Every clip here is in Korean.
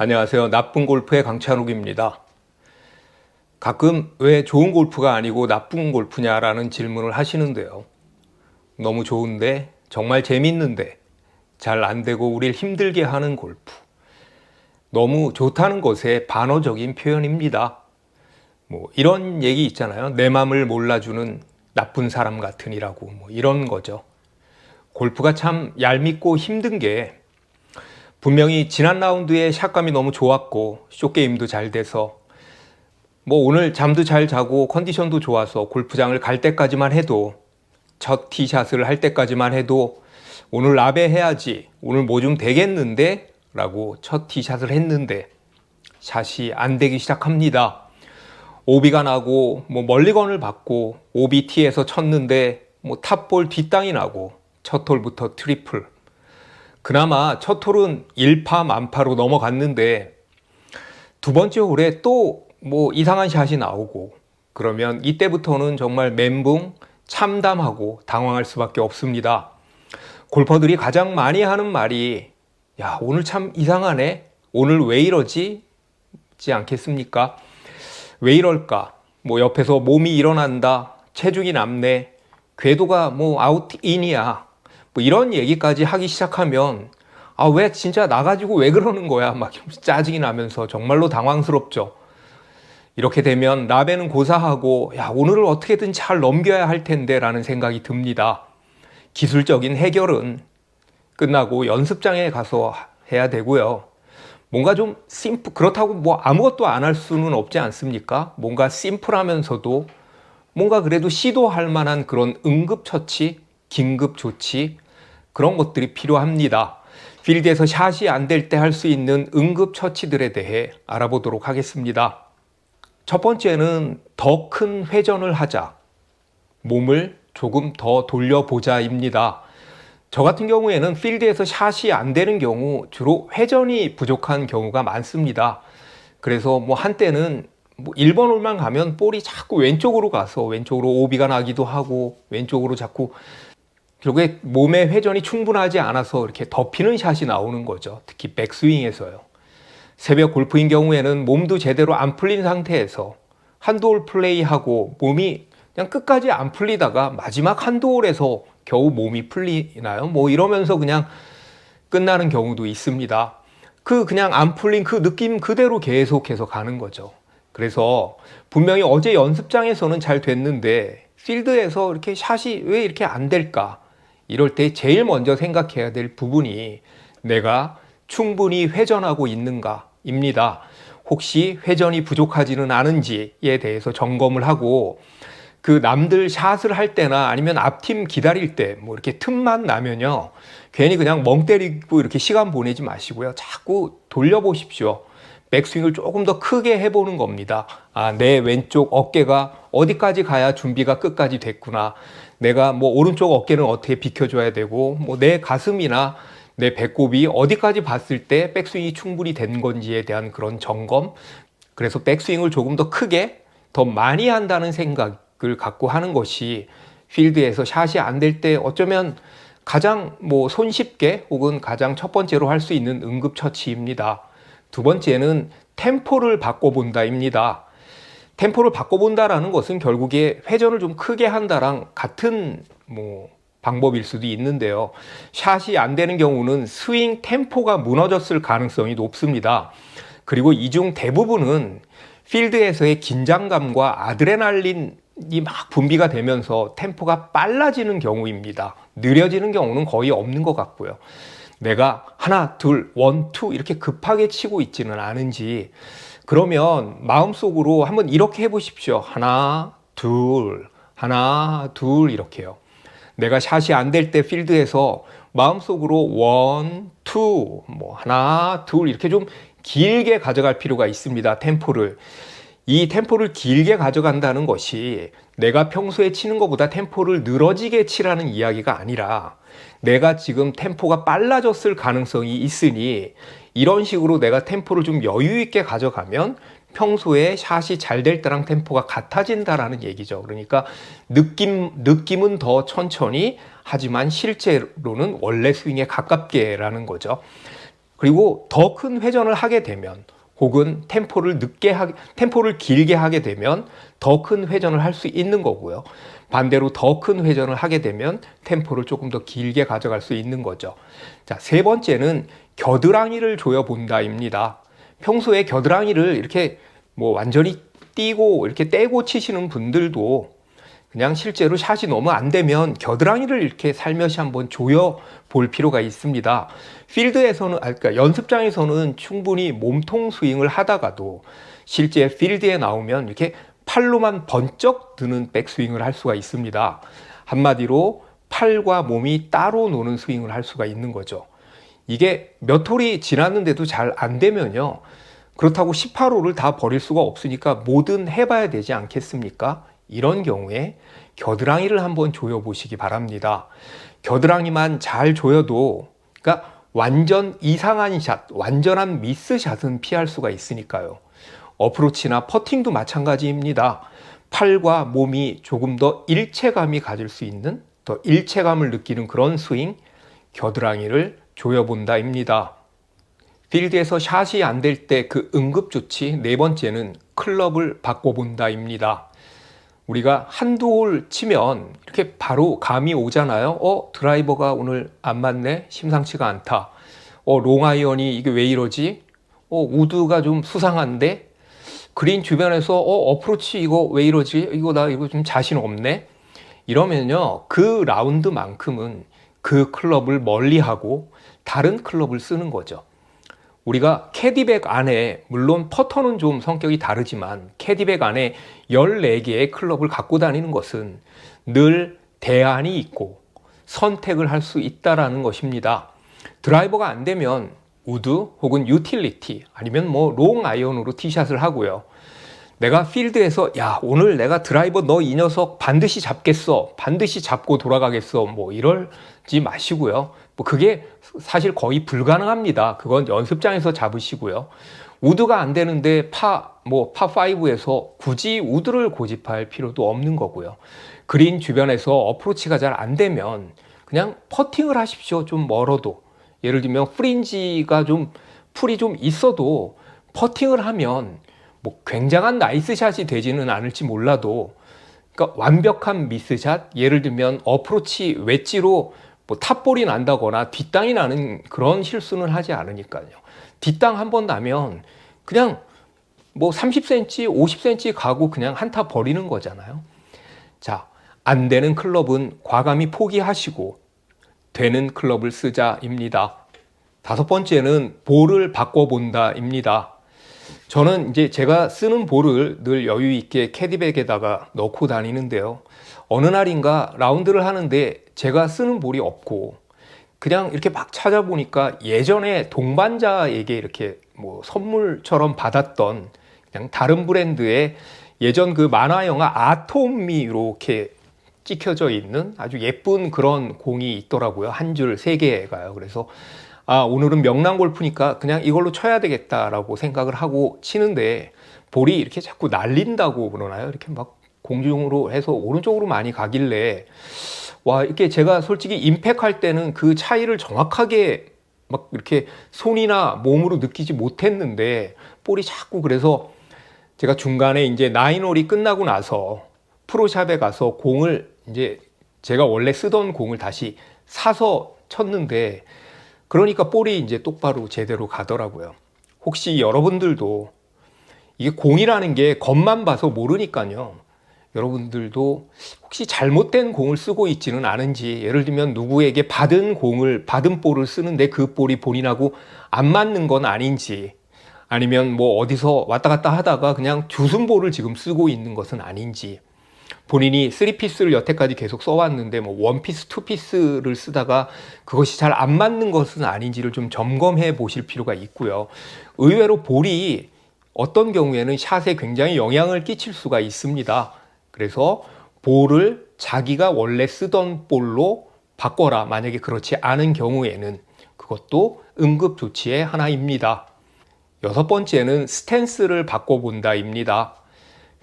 안녕하세요. 나쁜 골프의 강찬욱입니다. 가끔 왜 좋은 골프가 아니고 나쁜 골프냐라는 질문을 하시는데요. 너무 좋은데, 정말 재밌는데, 잘 안 되고 우릴 힘들게 하는 골프. 너무 좋다는 것의 반어적인 표현입니다. 이런 얘기 있잖아요. 내 맘을 몰라주는 나쁜 사람 같으니라고. 이런 거죠. 골프가 참 얄밉고 힘든 게 분명히 지난 라운드에 샷감이 너무 좋았고 숏게임도 잘 돼서 오늘 잠도 잘 자고 컨디션도 좋아서 골프장을 갈 때까지만 해도 첫 티샷을 할 때까지만 해도 오늘 라베 해야지 오늘 뭐 좀 되겠는데 라고 첫 티샷을 했는데 샷이 안 되기 시작합니다. 오비가 나고 멀리건을 받고 오비 티에서 쳤는데 탑볼 뒷땅이 나고 첫 홀부터 트리플. 그나마 첫 홀은 1파 만파로 넘어갔는데 두 번째 홀에 또 이상한 샷이 나오고 그러면 이때부터는 정말 멘붕, 참담하고 당황할 수밖에 없습니다. 골퍼들이 가장 많이 하는 말이 야, 오늘 참 이상하네. 오늘 왜 이러지? 지 않겠습니까? 왜 이럴까? 옆에서 몸이 일어난다. 체중이 남네. 궤도가 아웃인이야. 이런 얘기까지 하기 시작하면 왜 진짜 나가지고 왜 그러는 거야? 막 짜증이 나면서 정말로 당황스럽죠. 이렇게 되면 라베는 고사하고 야, 오늘을 어떻게든 잘 넘겨야 할 텐데 라는 생각이 듭니다. 기술적인 해결은 끝나고 연습장에 가서 해야 되고요. 뭔가 좀 그렇다고 아무것도 안 할 수는 없지 않습니까? 뭔가 심플하면서도 뭔가 그래도 시도할 만한 그런 응급처치, 긴급조치 그런 것들이 필요합니다. 필드에서 샷이 안 될 때 할 수 있는 응급처치들에 대해 알아보도록 하겠습니다. 첫 번째는 더 큰 회전을 하자. 몸을 조금 더 돌려보자입니다. 저 같은 경우에는 필드에서 샷이 안 되는 경우 주로 회전이 부족한 경우가 많습니다. 그래서 한때는 1번 홀만 가면 볼이 자꾸 왼쪽으로 가서 왼쪽으로 오비가 나기도 하고 왼쪽으로 자꾸 결국에 몸의 회전이 충분하지 않아서 이렇게 덮이는 샷이 나오는 거죠. 특히 백스윙에서요. 새벽 골프인 경우에는 몸도 제대로 안 풀린 상태에서 한두 홀 플레이하고 몸이 그냥 끝까지 안 풀리다가 마지막 한두 홀에서 겨우 몸이 풀리나요? 이러면서 그냥 끝나는 경우도 있습니다. 그냥 안 풀린 그 느낌 그대로 계속해서 가는 거죠. 그래서 분명히 어제 연습장에서는 잘 됐는데 필드에서 이렇게 샷이 왜 이렇게 안 될까? 이럴 때 제일 먼저 생각해야 될 부분이 내가 충분히 회전하고 있는가입니다. 혹시 회전이 부족하지는 않은지에 대해서 점검을 하고 그 남들 샷을 할 때나 아니면 앞팀 기다릴 때 이렇게 틈만 나면요. 괜히 그냥 멍 때리고 이렇게 시간 보내지 마시고요. 자꾸 돌려보십시오. 백스윙을 조금 더 크게 해보는 겁니다. 내 왼쪽 어깨가 어디까지 가야 준비가 끝까지 됐구나. 내가 오른쪽 어깨는 어떻게 비켜줘야 되고 내 가슴이나 내 배꼽이 어디까지 봤을 때 백스윙이 충분히 된 건지에 대한 그런 점검. 그래서 백스윙을 조금 더 크게 더 많이 한다는 생각을 갖고 하는 것이 필드에서 샷이 안 될 때 어쩌면 가장 손쉽게 혹은 가장 첫 번째로 할 수 있는 응급처치입니다. 두 번째는 템포를 바꿔본다입니다. 템포를 바꿔본다라는 것은 결국에 회전을 좀 크게 한다랑 같은 방법일 수도 있는데요. 샷이 안 되는 경우는 스윙 템포가 무너졌을 가능성이 높습니다. 그리고 이 중 대부분은 필드에서의 긴장감과 아드레날린이 막 분비가 되면서 템포가 빨라지는 경우입니다. 느려지는 경우는 거의 없는 것 같고요. 내가 하나, 둘, 원, 투 이렇게 급하게 치고 있지는 않은지 그러면 마음속으로 한번 이렇게 해보십시오. 하나, 둘 이렇게요. 내가 샷이 안 될 때 필드에서 마음속으로 원, 투, 하나, 둘 이렇게 좀 길게 가져갈 필요가 있습니다. 템포를. 이 템포를 길게 가져간다는 것이 내가 평소에 치는 것보다 템포를 늘어지게 치라는 이야기가 아니라 내가 지금 템포가 빨라졌을 가능성이 있으니 이런 식으로 내가 템포를 좀 여유 있게 가져가면 평소에 샷이 잘 될 때랑 템포가 같아진다라는 얘기죠. 그러니까 느낌은 더 천천히 하지만 실제로는 원래 스윙에 가깝게라는 거죠. 그리고 더 큰 회전을 하게 되면 혹은 템포를 길게 하게 되면 더 큰 회전을 할 수 있는 거고요. 반대로 더 큰 회전을 하게 되면 템포를 조금 더 길게 가져갈 수 있는 거죠. 자, 세 번째는 겨드랑이를 조여 본다입니다. 평소에 겨드랑이를 이렇게 뭐 완전히 띄고 이렇게 떼고 치시는 분들도 그냥 실제로 샷이 너무 안 되면 겨드랑이를 이렇게 살며시 한번 조여 볼 필요가 있습니다. 필드에서는, 그러니까 연습장에서는 충분히 몸통 스윙을 하다가도 실제 필드에 나오면 이렇게 팔로만 번쩍 드는 백스윙을 할 수가 있습니다. 한마디로 팔과 몸이 따로 노는 스윙을 할 수가 있는 거죠. 이게 몇 홀이 지났는데도 잘 안 되면요. 그렇다고 18홀을 다 버릴 수가 없으니까 뭐든 해봐야 되지 않겠습니까? 이런 경우에 겨드랑이를 한번 조여보시기 바랍니다. 겨드랑이만 잘 조여도, 그러니까 완전 이상한 샷, 완전한 미스샷은 피할 수가 있으니까요. 어프로치나 퍼팅도 마찬가지입니다. 팔과 몸이 조금 더 일체감이 가질 수 있는, 더 일체감을 느끼는 그런 스윙, 겨드랑이를 조여본다입니다. 필드에서 샷이 안 될 때 그 응급조치 네 번째는 클럽을 바꿔본다입니다. 우리가 한두 홀 치면 이렇게 바로 감이 오잖아요. 드라이버가 오늘 안 맞네? 심상치가 않다. 롱아이언이 이게 왜 이러지? 우드가 좀 수상한데? 그린 주변에서 어프로치 이거 왜 이러지? 이거 좀 자신 없네? 이러면요, 그 라운드만큼은 그 클럽을 멀리하고 다른 클럽을 쓰는 거죠. 우리가 캐디백 안에, 물론 퍼터는 좀 성격이 다르지만 캐디백 안에 14개의 클럽을 갖고 다니는 것은 늘 대안이 있고 선택을 할 수 있다는 것입니다. 드라이버가 안 되면 우드 혹은 유틸리티 아니면 뭐 롱 아이언으로 티샷을 하고요. 내가 필드에서 오늘 내가 드라이버 너 이 녀석 반드시 잡겠어, 반드시 잡고 돌아가겠어, 뭐 이러지 마시고요. 뭐 그게 사실 거의 불가능합니다. 그건 연습장에서 잡으시고요. 우드가 안 되는데 파5에서 굳이 우드를 고집할 필요도 없는 거고요. 그린 주변에서 어프로치가 잘 안 되면 그냥 퍼팅을 하십시오. 좀 멀어도. 예를 들면 프린지가 풀이 좀 있어도 퍼팅을 하면 뭐 굉장한 나이스 샷이 되지는 않을지 몰라도, 그러니까 완벽한 미스샷, 예를 들면 어프로치 웨지로 뭐 탑볼이 난다거나 뒷땅이 나는 그런 실수는 하지 않으니까요. 뒷땅 한 번 나면 그냥 뭐 30cm, 50cm 가고 그냥 한타 버리는 거잖아요. 자, 안 되는 클럽은 과감히 포기하시고 되는 클럽을 쓰자입니다. 다섯 번째는 볼을 바꿔본다입니다. 저는 이제 제가 쓰는 볼을 늘 여유 있게 캐디백에다가 넣고 다니는데요. 어느 날인가 라운드를 하는데 제가 쓰는 볼이 없고 그냥 이렇게 막 찾아보니까 예전에 동반자에게 이렇게 뭐 선물처럼 받았던 그냥 다른 브랜드의 예전 그 만화 영화 아톰이 이렇게 찍혀져 있는 아주 예쁜 그런 공이 있더라고요. 한 줄 3개가요. 그래서 오늘은 명랑 골프니까 그냥 이걸로 쳐야 되겠다라고 생각을 하고 치는데 볼이 이렇게 자꾸 날린다고 그러나요? 이렇게 막 공중으로 해서 오른쪽으로 많이 가길래 이렇게 제가 솔직히 임팩할 때는 그 차이를 정확하게 막 이렇게 손이나 몸으로 느끼지 못했는데 볼이 자꾸, 그래서 제가 중간에 이제 9홀이 끝나고 나서 프로샵에 가서 공을 이제 제가 원래 쓰던 공을 다시 사서 쳤는데 그러니까 볼이 이제 똑바로 제대로 가더라고요. 혹시 여러분들도 이게 공이라는 게 겉만 봐서 모르니까요. 여러분들도 혹시 잘못된 공을 쓰고 있지는 않은지, 예를 들면 누구에게 받은 볼을 쓰는데 그 볼이 본인하고 안 맞는 건 아닌지, 아니면 뭐 어디서 왔다 갔다 하다가 그냥 주순볼을 지금 쓰고 있는 것은 아닌지, 본인이 3피스를 여태까지 계속 써왔는데 뭐 1피스, 2피스를 쓰다가 그것이 잘 안 맞는 것은 아닌지를 좀 점검해 보실 필요가 있고요. 의외로 볼이 어떤 경우에는 샷에 굉장히 영향을 끼칠 수가 있습니다. 그래서 볼을 자기가 원래 쓰던 볼로 바꿔라. 만약에 그렇지 않은 경우에는 그것도 응급조치의 하나입니다. 여섯 번째는 스탠스를 바꿔본다입니다.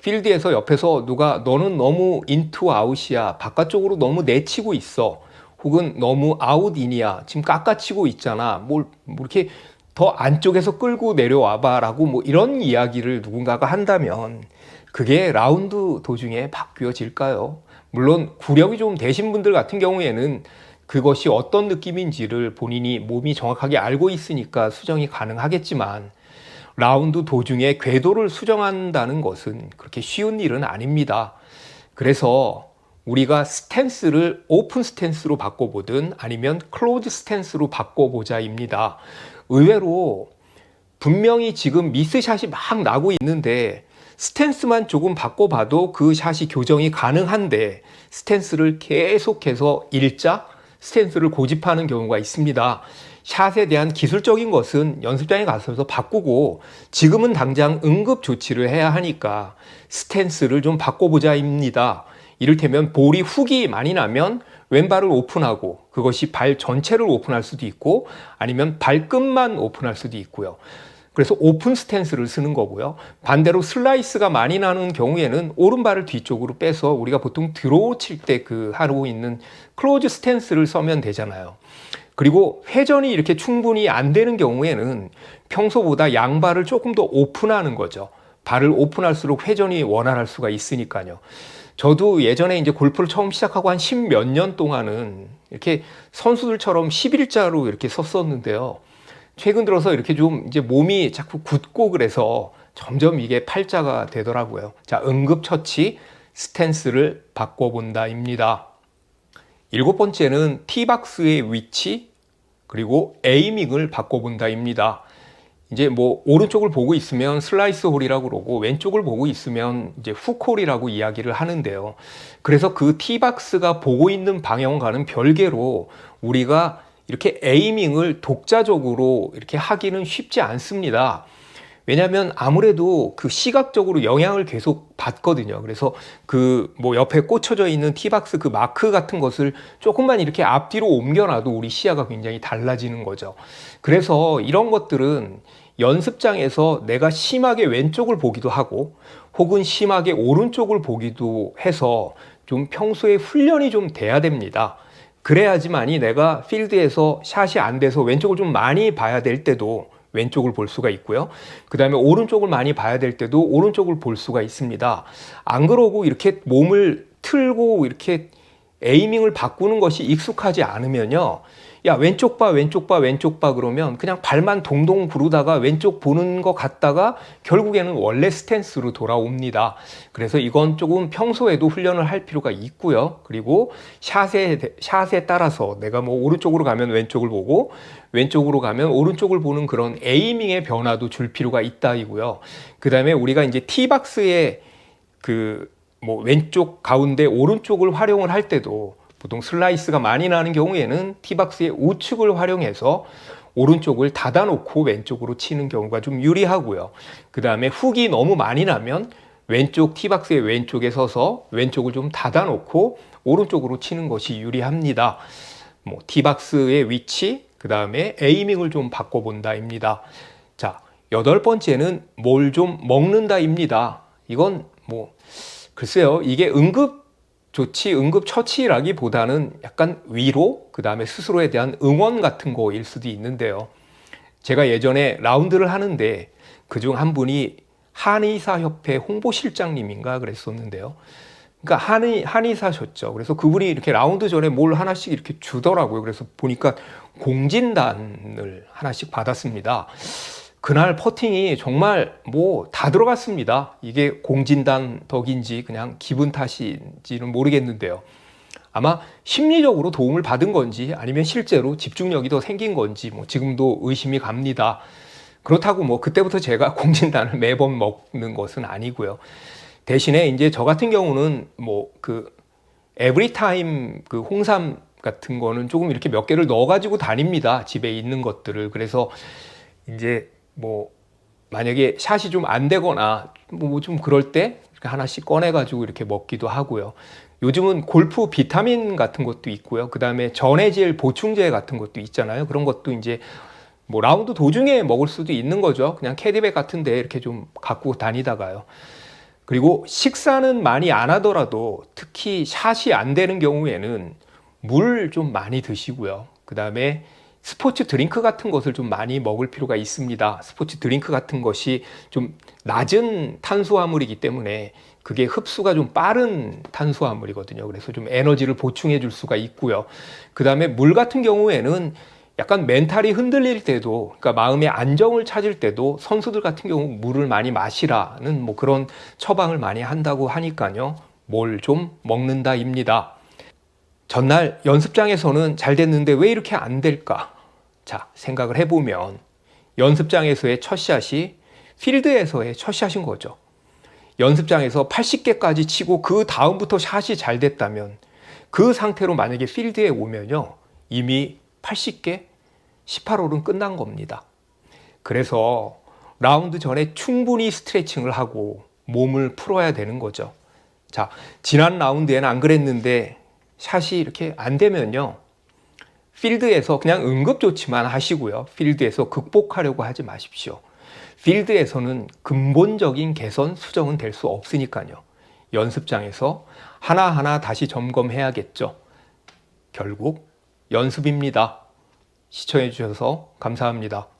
필드에서 옆에서 누가 너는 너무 인투 아웃이야, 바깥쪽으로 너무 내치고 있어, 혹은 너무 아웃인이야, 지금 깎아치고 있잖아, 뭘 이렇게 더 안쪽에서 끌고 내려와봐 라고 뭐 이런 이야기를 누군가가 한다면 그게 라운드 도중에 바뀌어질까요? 물론 구력이 좀 되신 분들 같은 경우에는 그것이 어떤 느낌인지를 본인이 몸이 정확하게 알고 있으니까 수정이 가능하겠지만 라운드 도중에 궤도를 수정한다는 것은 그렇게 쉬운 일은 아닙니다. 그래서 우리가 스탠스를 오픈 스탠스로 바꿔보든 아니면 클로즈 스탠스로 바꿔보자입니다. 의외로 분명히 지금 미스샷이 막 나고 있는데 스탠스만 조금 바꿔봐도 그 샷이 교정이 가능한데 스탠스를 계속해서 일자 스탠스를 고집하는 경우가 있습니다. 샷에 대한 기술적인 것은 연습장에 가서 바꾸고 지금은 당장 응급 조치를 해야 하니까 스탠스를 좀 바꿔보자입니다. 이를테면 볼이 훅이 많이 나면 왼발을 오픈하고 그것이 발 전체를 오픈할 수도 있고 아니면 발끝만 오픈할 수도 있고요. 그래서 오픈 스탠스를 쓰는 거고요. 반대로 슬라이스가 많이 나는 경우에는 오른발을 뒤쪽으로 빼서 우리가 보통 드로우 칠 때 하고 있는 클로즈 스탠스를 써면 되잖아요. 그리고 회전이 이렇게 충분히 안 되는 경우에는 평소보다 양발을 조금 더 오픈하는 거죠. 발을 오픈할수록 회전이 원활할 수가 있으니까요. 저도 예전에 이제 골프를 처음 시작하고 한 10몇 년 동안은 이렇게 선수들처럼 11자로 이렇게 섰었는데요. 최근 들어서 이렇게 좀 이제 몸이 자꾸 굳고 그래서 점점 이게 팔자가 되더라고요. 자, 응급처치 스탠스를 바꿔본다입니다. 7번째는 티박스의 위치 그리고 에이밍을 바꿔본다입니다. 이제 뭐 오른쪽을 보고 있으면 슬라이스 홀이라고 그러고 왼쪽을 보고 있으면 이제 훅홀이라고 이야기를 하는데요. 그래서 그 티박스가 보고 있는 방향과는 별개로 우리가 이렇게 에이밍을 독자적으로 이렇게 하기는 쉽지 않습니다. 왜냐하면 아무래도 그 시각적으로 영향을 계속 받거든요. 그래서 그 뭐 옆에 꽂혀져 있는 티박스 그 마크 같은 것을 조금만 이렇게 앞뒤로 옮겨놔도 우리 시야가 굉장히 달라지는 거죠. 그래서 이런 것들은 연습장에서 내가 심하게 왼쪽을 보기도 하고 혹은 심하게 오른쪽을 보기도 해서 좀 평소에 훈련이 좀 돼야 됩니다. 그래야지만이 내가 필드에서 샷이 안 돼서 왼쪽을 좀 많이 봐야 될 때도 왼쪽을 볼 수가 있고요. 그 다음에 오른쪽을 많이 봐야 될 때도 오른쪽을 볼 수가 있습니다. 안 그러고 이렇게 몸을 틀고 이렇게 에이밍을 바꾸는 것이 익숙하지 않으면요. 야, 왼쪽 봐, 왼쪽 봐, 왼쪽 봐 그러면 그냥 발만 동동 구르다가 왼쪽 보는 것 같다가 결국에는 원래 스탠스로 돌아옵니다. 그래서 이건 조금 평소에도 훈련을 할 필요가 있고요. 그리고 샷에 따라서 내가 뭐 오른쪽으로 가면 왼쪽을 보고 왼쪽으로 가면 오른쪽을 보는 그런 에이밍의 변화도 줄 필요가 있다이고요. 그 다음에 우리가 이제 티박스의 뭐 왼쪽, 가운데, 오른쪽을 활용을 할 때도 보통 슬라이스가 많이 나는 경우에는 티박스의 우측을 활용해서 오른쪽을 닫아놓고 왼쪽으로 치는 경우가 좀 유리하고요. 그 다음에 훅이 너무 많이 나면 왼쪽 티박스의 왼쪽에 서서 왼쪽을 좀 닫아놓고 오른쪽으로 치는 것이 유리합니다. 뭐 티박스의 위치, 그 다음에 에이밍을 좀 바꿔본다입니다. 자, 8번째는 뭘 좀 먹는다입니다. 이건 뭐 글쎄요, 이게 응급조치, 응급처치라기보다는 약간 위로, 그 다음에 스스로에 대한 응원 같은 거일 수도 있는데요. 제가 예전에 라운드를 하는데 그중 한 분이 한의사협회 홍보실장님인가 그랬었는데요. 그러니까 한의사셨죠. 그래서 그분이 이렇게 라운드 전에 뭘 하나씩 이렇게 주더라고요. 그래서 보니까 공진단을 하나씩 받았습니다. 그날 퍼팅이 정말 뭐 다 들어갔습니다. 이게 공진단 덕인지 그냥 기분 탓인지는 모르겠는데요. 아마 심리적으로 도움을 받은 건지 아니면 실제로 집중력이 더 생긴 건지 뭐 지금도 의심이 갑니다. 그렇다고 뭐 그때부터 제가 공진단을 매번 먹는 것은 아니고요. 대신에 이제 저 같은 경우는 뭐 에브리타임 홍삼 같은 거는 조금 이렇게 몇 개를 넣어가지고 다닙니다. 집에 있는 것들을. 그래서 이제 뭐 만약에 샷이 좀 안 되거나 뭐 좀 그럴 때 하나씩 꺼내가지고 이렇게 먹기도 하고요. 요즘은 골프 비타민 같은 것도 있고요. 그 다음에 전해질 보충제 같은 것도 있잖아요. 그런 것도 이제 뭐 라운드 도중에 먹을 수도 있는 거죠. 그냥 캐디백 같은데 이렇게 좀 갖고 다니다가요. 그리고 식사는 많이 안 하더라도 특히 샷이 안 되는 경우에는 물 좀 많이 드시고요. 그 다음에 스포츠 드링크 같은 것을 좀 많이 먹을 필요가 있습니다. 스포츠 드링크 같은 것이 좀 낮은 탄수화물이기 때문에 그게 흡수가 좀 빠른 탄수화물이거든요. 그래서 좀 에너지를 보충해 줄 수가 있고요. 그 다음에 물 같은 경우에는 약간 멘탈이 흔들릴 때도, 그러니까 마음의 안정을 찾을 때도 선수들 같은 경우 물을 많이 마시라는 뭐 그런 처방을 많이 한다고 하니까요. 뭘 좀 먹는다입니다. 전날 연습장에서는 잘 됐는데 왜 이렇게 안 될까? 자, 생각을 해보면 연습장에서의 첫 샷이 필드에서의 첫 샷인 거죠. 연습장에서 80개까지 치고 그 다음부터 샷이 잘 됐다면 그 상태로 만약에 필드에 오면요. 이미 80개, 18홀은 끝난 겁니다. 그래서 라운드 전에 충분히 스트레칭을 하고 몸을 풀어야 되는 거죠. 자, 지난 라운드에는 안 그랬는데 샷이 이렇게 안 되면요. 필드에서 그냥 응급조치만 하시고요. 필드에서 극복하려고 하지 마십시오. 필드에서는 근본적인 개선, 수정은 될 수 없으니까요. 연습장에서 하나하나 다시 점검해야겠죠. 결국 연습입니다. 시청해 주셔서 감사합니다.